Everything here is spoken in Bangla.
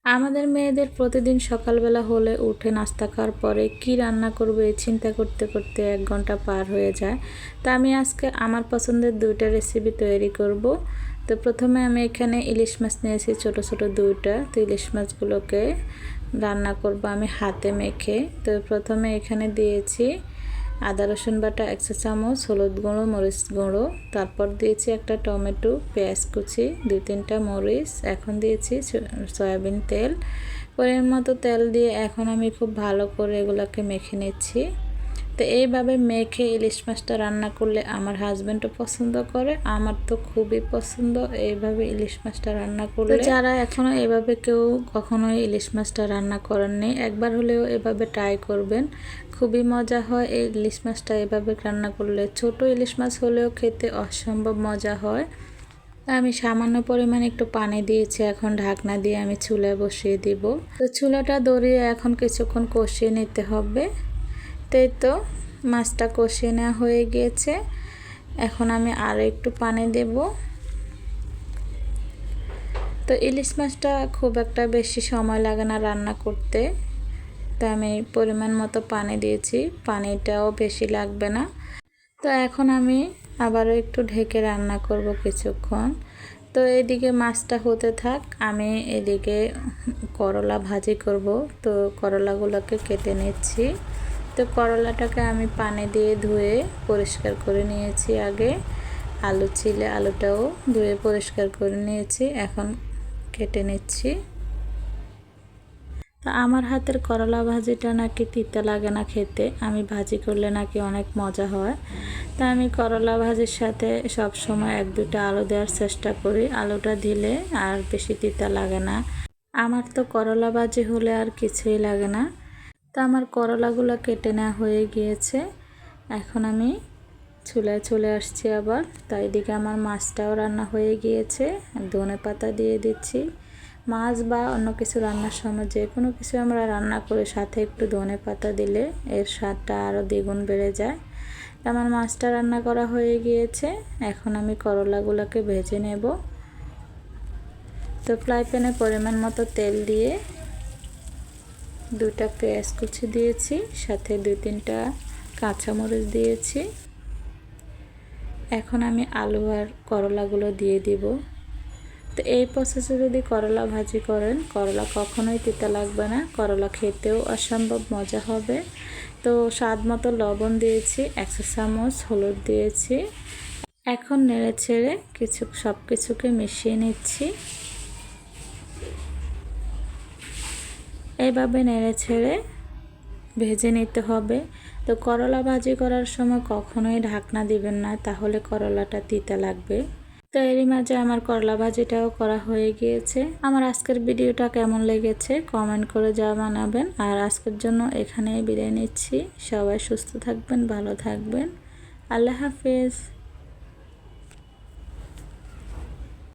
আমাদের মেয়েদের প্রতিদিন সকালবেলা হলে উঠে নাস্তা খাওয়ার পরে কি রান্না করবে এই চিন্তা করতে করতে 1 ঘন্টা পার হয়ে যায়। তা আমি আজকে আমার পছন্দের 2টা রেসিপি তৈরি করব। তো প্রথমে আমি এখানে ইলিশ মাছ নিয়েছি ছোট ছোট 2টা। তো ইলিশ মাছগুলোকে রান্না করব আমি হাতে মেখে। তো প্রথমে এখানে দিয়েছি আদা রসুন বাটা 1 চা চামচ, হলুদ গুঁড়ো, মরিচ গুঁড়ো, তারপর দিয়েছি একটা টমেটো, পেঁয়াজ কুচি, 2-3টা মরিচ, এখন দিয়েছি সয়াবিন তেল। পরিমাণ মতো তেল দিয়ে এখন আমি খুব ভালো করে এগুলোকে মেখে নিচ্ছি। তো এইভাবে মেখে ইলিশ মাছটা রান্না করলে আমার হাজব্যান্ডও পছন্দ করে, আমার তো খুবই পছন্দ এইভাবে ইলিশ মাছটা রান্না করলে। যারা এখনও এভাবে কেউ কখনোই ইলিশ মাছটা রান্না করেননি, একবার হলেও এভাবে ট্রাই করবেন, খুবই মজা হয় এই ইলিশ মাছটা এভাবে রান্না করলে। ছোট ইলিশ মাছ হলেও খেতে অসম্ভব মজা হয়। আমি সামান্য পরিমাণে একটু পানি দিয়েছি, এখন ঢাকনা দিয়ে আমি চুলায় বসিয়ে দিব। তো চুলাটা ধরিয়ে এখন কিছুক্ষণ কষিয়ে নিতে হবে। তাই তো মাছটা কষিয়ে নেওয়া হয়ে গিয়েছে, এখন আমি আরও একটু পানি দেব। তো ইলিশ মাছটা খুব একটা বেশি সময় লাগে না রান্না করতে, তো আমি পরিমাণ মতো পানি দিয়েছি, পানিটাও বেশি লাগবে না। তো এখন আমি আবারও একটু ঢেকে রান্না করব কিছুক্ষণ। তো এদিকে মাছটা হতে থাক, আমি এদিকে করলা ভাজি করব। তো করলাগুলোকে কেটে নিচ্ছি। তো করলাটাকে আমি পানি দিয়ে ধুয়ে পরিষ্কার করে নিয়েছি আগে। আলু ছিলে আলুটাও ধুয়ে পরিষ্কার করে নিয়েছি, এখন কেটে নিচ্ছি। তো আমার হাতের করলা ভাজিটা নাকি তিতা লাগে না খেতে, আমি ভাজি করলে নাকি অনেক মজা হয়। তা আমি করলা ভাজির সাথে সব সময় 1-2টা আলু দেওয়ার চেষ্টা করি, আলুটা দিলে আর বেশি তিতা লাগে না। আমার তো করলা ভাজি হলে আর কিছুই লাগে না। তো আমার করলাগুলো কেটে নেওয়া হয়ে গিয়েছে, এখন আমি চুলায় চলে আসছি আবার। তাই এদিকে আমার মাছটাও রান্না হয়ে গিয়েছে, ধনেপাতা দিয়ে দিচ্ছি। মাছ বা অন্য কিছু রান্নার সময় যে কোনো কিছু আমরা রান্না করে সাথে একটু ধনেপাতা দিলে এর স্বাদটা আরও দ্বিগুণ বেড়ে যায়। আমার মাছটা রান্না করা হয়ে গিয়েছে, এখন আমি করলাগুলোকে ভেজে নেব। তো ফ্রাই প্যানে পরিমাণ মতো তেল দিয়ে 2টা পেঁয়াজ কুচি দিয়েছি, সাথে 2-3টা কাঁচামরিচ দিয়েছি। এখন আমি আলু আর করলাগুলো দিয়ে দিব। তো এই প্রসেসে যদি করলা ভাজি করেন, করলা কখনোই তিতা লাগবে না, করলা খেতেও অসম্ভব মজা হবে। তো স্বাদ মতো লবণ দিয়েছি, 1 চা চামচ হলুদ দিয়েছি। এখন নেড়ে ছেড়ে সব কিছুকে মিশিয়ে নিচ্ছি। এইভাবে নেড়ে ছেড়ে ভেজে নিতে হবে। তো করলা ভাজি করার সময় কখনোই ঢাকনা দিবেন না, তাহলে করলাটা তিতা লাগবে। তো এরই মাঝে আমার করলা ভাজিটাও করা হয়ে গিয়েছে। আমার আজকের ভিডিওটা কেমন লেগেছে কমেন্ট করে জানাবেন। আর আজকের জন্য এখানেই বিদায় নিচ্ছি। সবাই সুস্থ থাকবেন, ভালো থাকবেন। আল্লাহ হাফেজ।